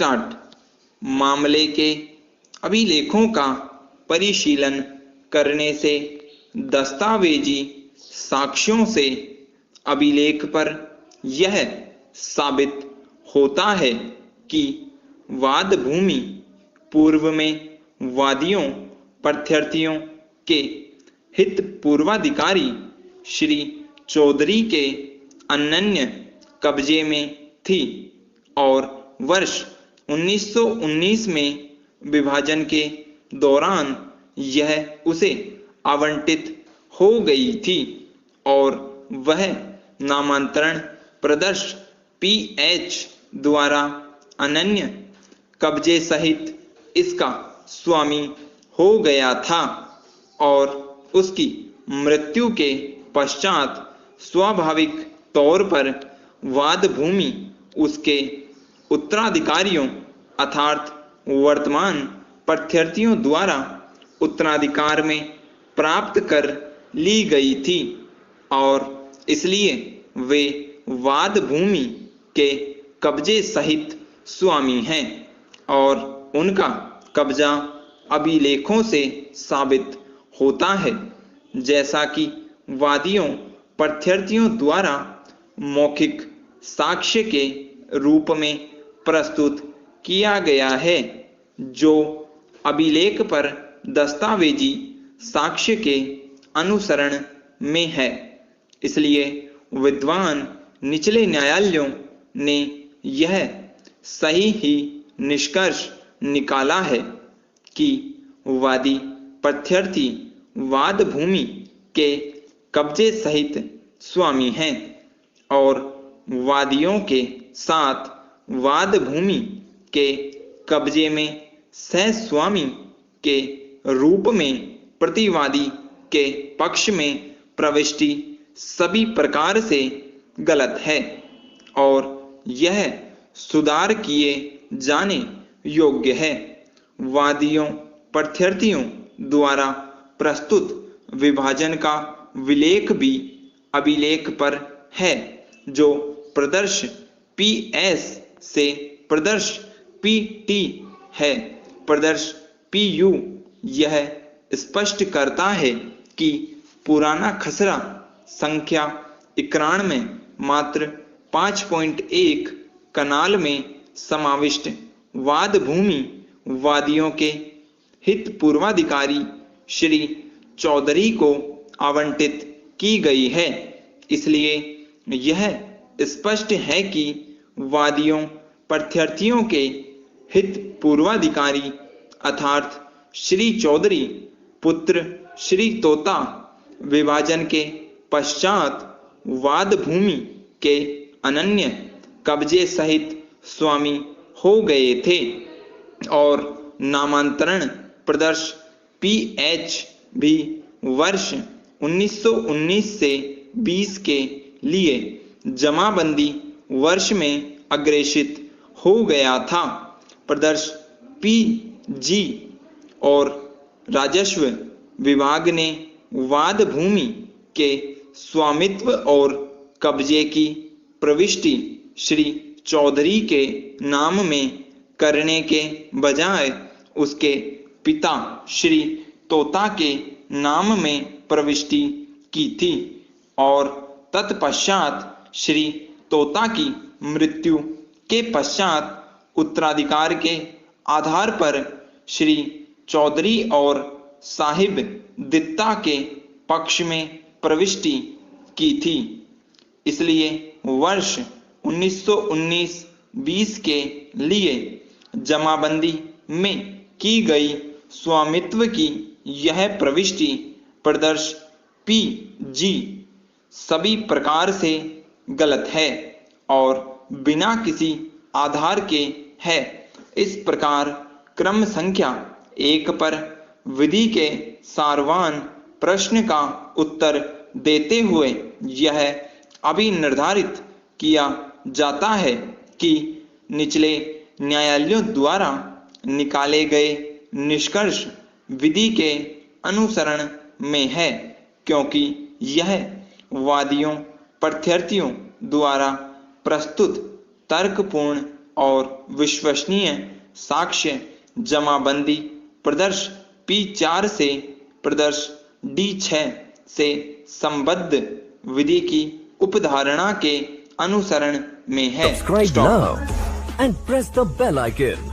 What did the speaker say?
Start. मामले के अभिलेखों का परिशीलन करने से दस्तावेजी साक्ष्यों से अभिलेख पर यह साबित होता है कि वाद भूमि पूर्व में वादियों प्रत्यर्थियों के हित पूर्वाधिकारी श्री चौधरी के अनन्य कब्जे में थी और वर्ष 1919 में विभाजन के दौरान यह उसे आवंटित हो गई थी और वह नामांतरण प्रदर्श पीएच द्वारा अनन्य कब्जे सहित इसका स्वामी हो गया था और उसकी मृत्यु के पश्चात स्वाभाविक तौर पर वाद भूमि उसके उत्तराधिकारियों अर्थात वर्तमान प्रत्यर्थियों द्वारा उत्तराधिकार में प्राप्त कर ली गई थी और इसलिए वे वाद भूमि के कब्जे सहित स्वामी हैं और उनका कब्जा अभिलेखों से साबित होता है, जैसा कि वादियों प्रत्यर्थियों द्वारा मौखिक साक्ष्य के रूप में प्रस्तुत किया गया है, जो अभिलेख पर दस्तावेजी साक्ष्य के अनुसरण में है। इसलिए विद्वान निचले न्यायालयों ने यह सही ही निष्कर्ष निकाला है कि वादी प्रत्यर्थी वाद भूमि के कब्जे सहित स्वामी हैं और वादियों के साथ वाद भूमि के कब्जे में सहस्वामी के रूप में प्रतिवादी के पक्ष में प्रविष्टि सभी प्रकार से गलत है और यह सुधार किए जाने योग्य है। वादियों प्रत्यर्थियों द्वारा प्रस्तुत विभाजन का विलेख भी अभिलेख पर है, जो प्रदर्श पीएस से प्रदर्श पीटी है। प्रदर्श पीयू यह स्पष्ट करता है कि पुराना खसरा संख्या 91 में मात्र 5.1 कनाल में समाविष्ट वाद भूमि वादियों के हित पूर्वाधिकारी श्री चौधरी को आवंटित की गई है। इसलिए यह स्पष्ट है कि वादियों प्रत्यर्थियों के हित पूर्वाधिकारी अर्थात श्री चौधरी पुत्र श्री तोता विभाजन के पश्चात वाद भूमि के अनन्य कब्जे सहित स्वामी हो गए थे और नामांतरण प्रदर्श पीएच भी वर्ष 1919 से 20 के लिए जमाबंदी वर्ष में अग्रेषित हो गया था। प्रदर्श पीजी और राजस्व विभाग ने वाद भूमि के स्वामित्व और कब्जे की प्रविष्टि श्री चौधरी के नाम में करने के बजाय उसके पिता श्री तोता के नाम में प्रविष्टि की थी और तत्पश्चात श्री तोता की मृत्यु के पश्चात उत्तराधिकार के आधार पर श्री चौधरी और साहिब दित्ता के पक्ष में प्रविष्टि की थी। इसलिए वर्ष 1919-20 के लिए जमाबंदी में की गई स्वामित्व की यह प्रविष्टि प्रदर्श पीजी सभी प्रकार से गलत है और बिना किसी आधार के है। इस प्रकार क्रम संख्या 1 पर विधि के सारवान प्रश्न का उत्तर देते हुए यह अभी निर्धारित किया जाता है कि निचले न्यायालयों द्वारा निकाले गए निष्कर्ष विधि के अनुसरण में है, क्योंकि यह वादियों प्रत्यर्थियों द्वारा प्रस्तुत तर्कपूर्ण और विश्वसनीय साक्ष्य जमाबंदी प्रदर्श P4 से प्रदर्श D6 से संबद्ध विधि की उपधारणा के अनुसरण में है। Subscribe now and press the bell icon.